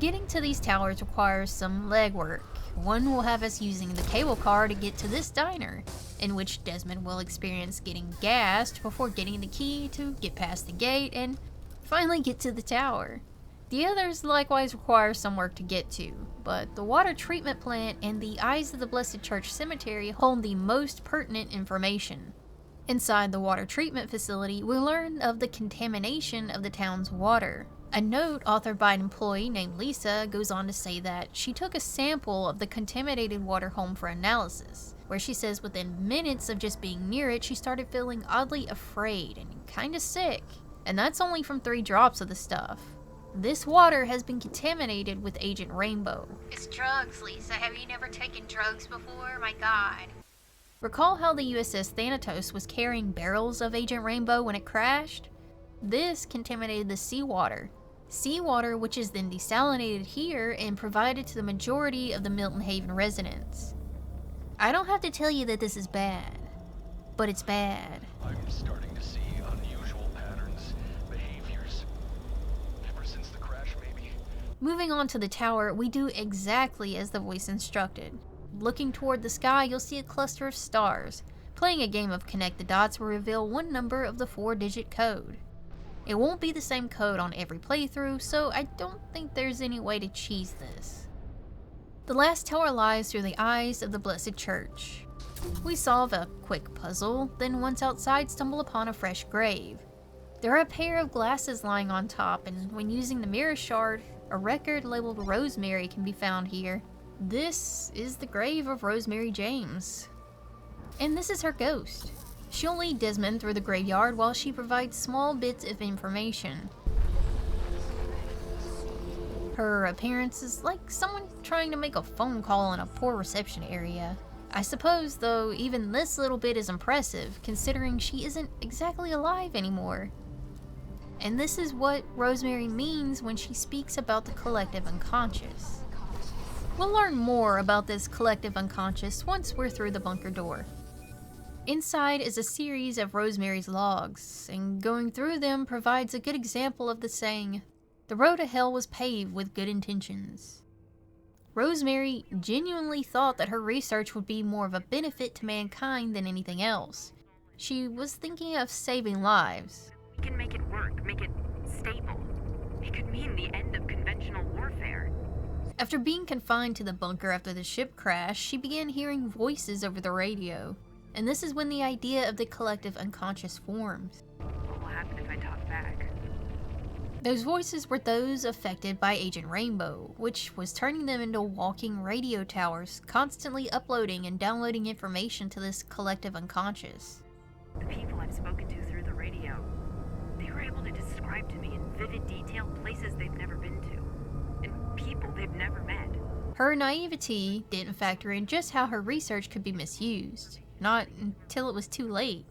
Getting to these towers requires some legwork. One will have us using the cable car to get to this diner, in which Desmond will experience getting gassed before getting the key to get past the gate and finally get to the tower. The others likewise require some work to get to, but the water treatment plant and the Eyes of the Blessed Church Cemetery hold the most pertinent information. Inside the water treatment facility, we learn of the contamination of the town's water. A note authored by an employee named Lisa goes on to say that she took a sample of the contaminated water home for analysis, where she says within minutes of just being near it, she started feeling oddly afraid and kinda sick. And that's only from 3 drops of the stuff. This water has been contaminated with Agent Rainbow. It's drugs, Lisa. Have you never taken drugs before? My God. Recall how the USS Thanatos was carrying barrels of Agent Rainbow when it crashed? This contaminated the seawater. Seawater which is then desalinated here and provided to the majority of the Milton Haven residents. I don't have to tell you that this is bad, but it's bad. I'm starting to see unusual patterns, behaviors. Ever since the crash, maybe? Moving on to the tower, we do exactly as the voice instructed. Looking toward the sky, you'll see a cluster of stars. Playing a game of Connect the Dots will reveal one number of the 4-digit code. It won't be the same code on every playthrough, so I don't think there's any way to cheese this. The last tower lies through the Eyes of the Blessed Church. We solve a quick puzzle, then once outside stumble upon a fresh grave. There are a pair of glasses lying on top, and when using the mirror shard, a record labeled Rosemary can be found here. This is the grave of Rosemary James. And this is her ghost. She'll lead Desmond through the graveyard while she provides small bits of information. Her appearance is like someone trying to make a phone call in a poor reception area. I suppose, though, even this little bit is impressive, considering she isn't exactly alive anymore. And this is what Rosemary means when she speaks about the collective unconscious. We'll learn more about this collective unconscious once we're through the bunker door. Inside is a series of Rosemary's logs, and going through them provides a good example of the saying, "The road to hell was paved with good intentions." Rosemary genuinely thought that her research would be more of a benefit to mankind than anything else. She was thinking of saving lives. We can make it work, make it stable. It could mean the end of conventional warfare. After being confined to the bunker after the ship crash, she began hearing voices over the radio. And this is when the idea of the collective unconscious forms. What will happen if I talk back? Those voices were those affected by Agent Rainbow, which was turning them into walking radio towers, constantly uploading and downloading information to this collective unconscious. The people I've spoken to through the radio, they were able to describe to me in vivid detail places they've never been to, and people they've never met. Her naivety didn't factor in just how her research could be misused. Not until it was too late.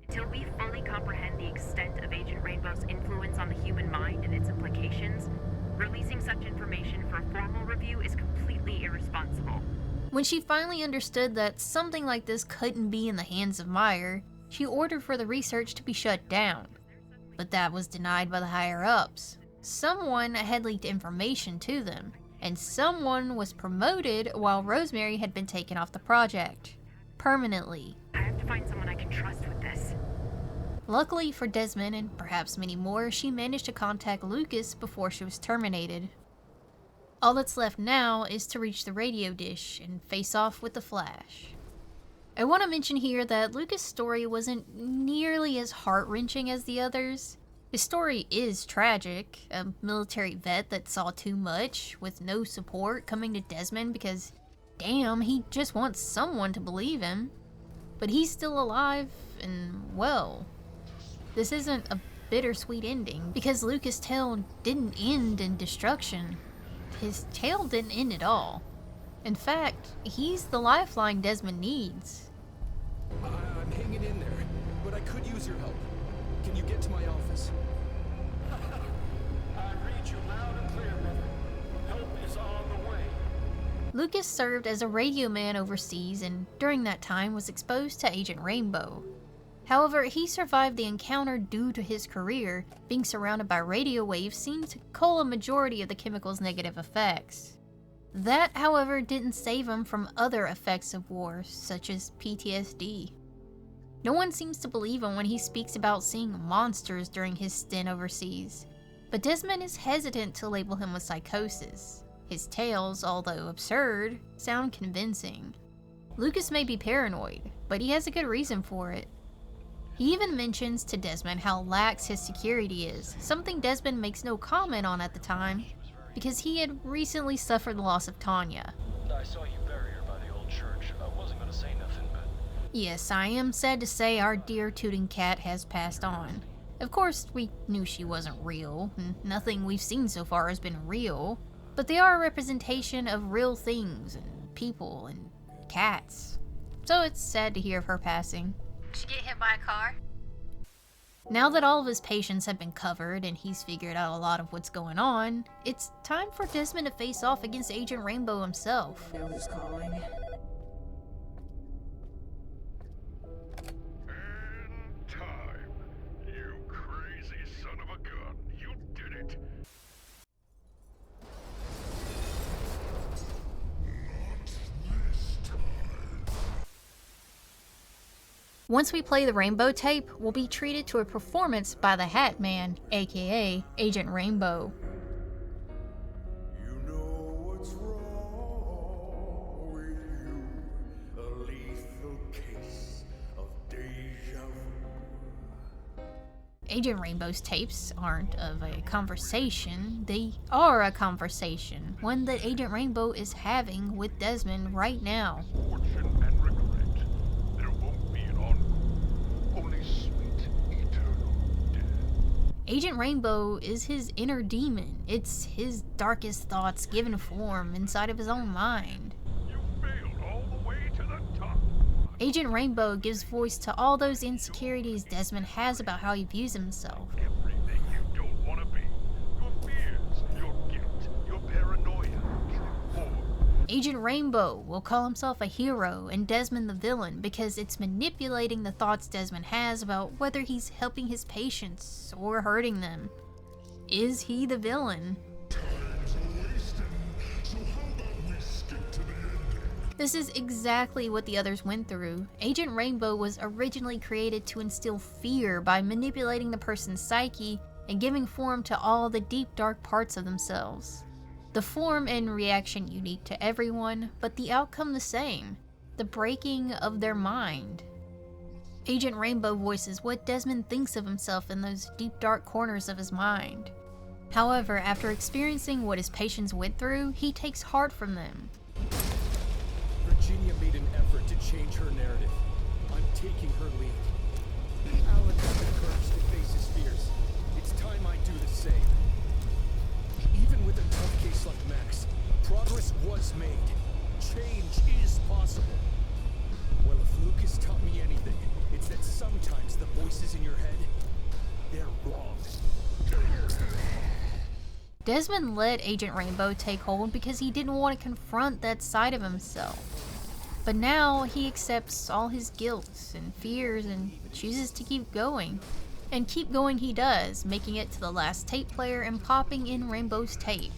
Until we fully comprehend the extent of Agent Rainbow's influence on the human mind and its implications, releasing such information for a formal review is completely irresponsible. When she finally understood that something like this couldn't be in the hands of Meyer, she ordered for the research to be shut down. But that was denied by the higher-ups. Someone had leaked information to them, and someone was promoted while Rosemary had been taken off the project. Permanently. I have to find someone I can trust with this. Luckily for Desmond, and perhaps many more, she managed to contact Lucas before she was terminated. All that's left now is to reach the radio dish and face off with the Flash. I want to mention here that Lucas' story wasn't nearly as heart-wrenching as the others. His story is tragic, a military vet that saw too much, with no support coming to Desmond because, damn, he just wants someone to believe him. But he's still alive and well. This isn't a bittersweet ending, because Lucas' tale didn't end in destruction. His tale didn't end at all. In fact, he's the lifeline Desmond needs. I'm hanging in there, but I could use your help. Can you get to my office? I read you loud and clear, brother. Help is on the way. Lucas served as a radio man overseas and during that time was exposed to Agent Rainbow. However, he survived the encounter due to his career. Being surrounded by radio waves seemed to cull a majority of the chemical's negative effects. That, however, didn't save him from other effects of war, such as PTSD. No one seems to believe him when he speaks about seeing monsters during his stint overseas, but Desmond is hesitant to label him with psychosis. His tales, although absurd, sound convincing. Lucas may be paranoid, but he has a good reason for it. He even mentions to Desmond how lax his security is, something Desmond makes no comment on at the time, because he had recently suffered the loss of Tanya. I saw you bury her by the old church. I wasn't gonna say nothing, but Yes, I am sad to say our dear tooting cat has passed on. Of course, we knew she wasn't real, and nothing we've seen so far has been real, but they are a representation of real things, and people, and cats. So it's sad to hear of her passing. Did you get hit by a car? Now that all of his patients have been covered and he's figured out a lot of what's going on, it's time for Desmond to face off against Agent Rainbow himself. Know who's calling? And time. You crazy son of a gun. You did it. Once we play the Rainbow tape, we'll be treated to a performance by the Hat Man, aka Agent Rainbow. You know what's wrong with you. A lethal case of deja vu. Agent Rainbow's tapes aren't of a conversation, they are a conversation, one that Agent Rainbow is having with Desmond right now. Fortune and regret. There won't be an onward. Only sweet, eternal death. Agent Rainbow is his inner demon. It's his darkest thoughts given form inside of his own mind. You failed all the way to the top. Agent Rainbow gives voice to all those insecurities Desmond has about how he views himself. Everything you don't want to be. Your fears, your guilt, your paranoia, your horror. Agent Rainbow will call himself a hero and Desmond the villain because it's manipulating the thoughts Desmond has about whether he's helping his patients or hurting them. Is he the villain? This is exactly what the others went through. Agent Rainbow was originally created to instill fear by manipulating the person's psyche and giving form to all the deep dark parts of themselves. The form and reaction unique to everyone, but the outcome the same, the breaking of their mind. Agent Rainbow voices what Desmond thinks of himself in those deep dark corners of his mind. However, after experiencing what his patients went through, he takes heart from them. Virginia made an effort to change her narrative. I'm taking her lead. Alan had the courage to face his fears. It's time I do the same. Even with a tough case like Max, progress was made. Change is possible. Well, if Lucas taught me anything, it's that sometimes the voices in your head, they're wrong. Desmond let Agent Rainbow take hold because he didn't want to confront that side of himself. But now he accepts all his guilt and fears and chooses to keep going. And keep going he does, making it to the last tape player and popping in Rainbow's tape.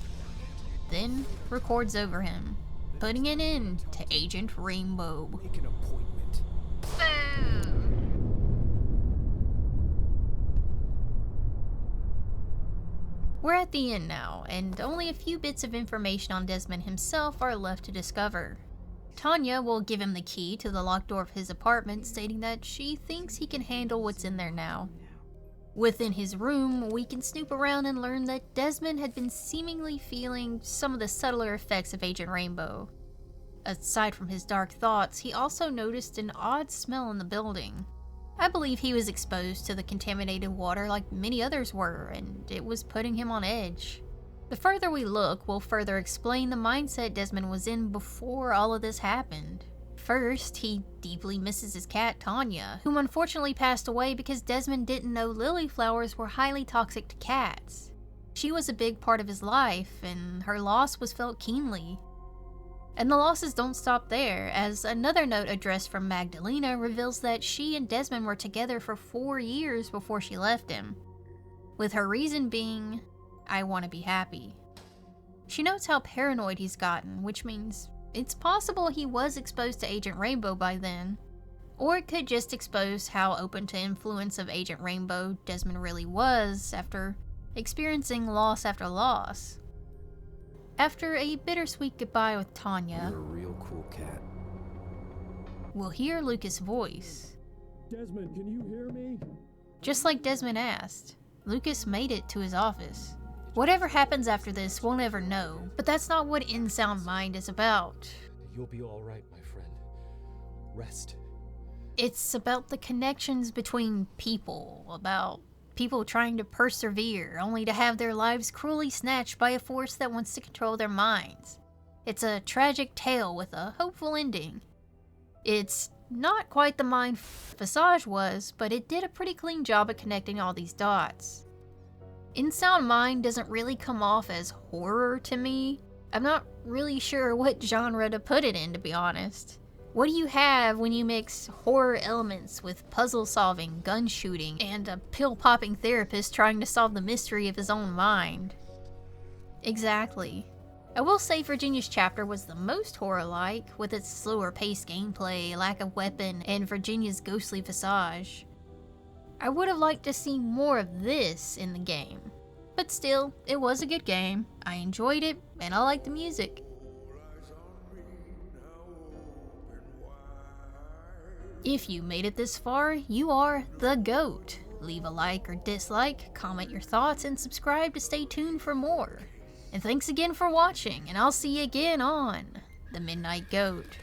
Then records over him, putting an end to Agent Rainbow. Make an appointment. Boom! We're at the end now, and only a few bits of information on Desmond himself are left to discover. Tanya will give him the key to the locked door of his apartment, stating that she thinks he can handle what's in there now. Within his room, we can snoop around and learn that Desmond had been seemingly feeling some of the subtler effects of Agent Rainbow. Aside from his dark thoughts, he also noticed an odd smell in the building. I believe he was exposed to the contaminated water like many others were, and it was putting him on edge. The further we look will further explain the mindset Desmond was in before all of this happened. First, he deeply misses his cat, Tanya, whom unfortunately passed away because Desmond didn't know lily flowers were highly toxic to cats. She was a big part of his life, and her loss was felt keenly. And the losses don't stop there, as another note addressed from Magdalena reveals that she and Desmond were together for 4 years before she left him, with her reason being, "I want to be happy." She notes how paranoid he's gotten, which means it's possible he was exposed to Agent Rainbow by then, or it could just expose how open to influence of Agent Rainbow Desmond really was after experiencing loss after loss. After a bittersweet goodbye with Tanya, You're a real cool cat. we'll hear Lucas' voice. Desmond, can you hear me? Just like Desmond asked, Lucas made it to his office. Whatever happens after this, we'll never know, but that's not what In Sound Mind is about. You'll be all right, my friend. Rest. It's about the connections between people, about people trying to persevere, only to have their lives cruelly snatched by a force that wants to control their minds. It's a tragic tale with a hopeful ending. It's not quite the mind Visage was, but it did a pretty clean job at connecting all these dots. In Sound Mind doesn't really come off as horror to me. I'm not really sure what genre to put it in, to be honest. What do you have when you mix horror elements with puzzle solving, gun shooting, and a pill-popping therapist trying to solve the mystery of his own mind? Exactly. I will say Virginia's chapter was the most horror-like, with its slower-paced gameplay, lack of weapon, and Virginia's ghostly visage. I would have liked to see more of this in the game. But still, it was a good game. I enjoyed it, and I liked the music. If you made it this far, you are the GOAT. Leave a like or dislike, comment your thoughts, and subscribe to stay tuned for more. And thanks again for watching, and I'll see you again on The Midnight Goat.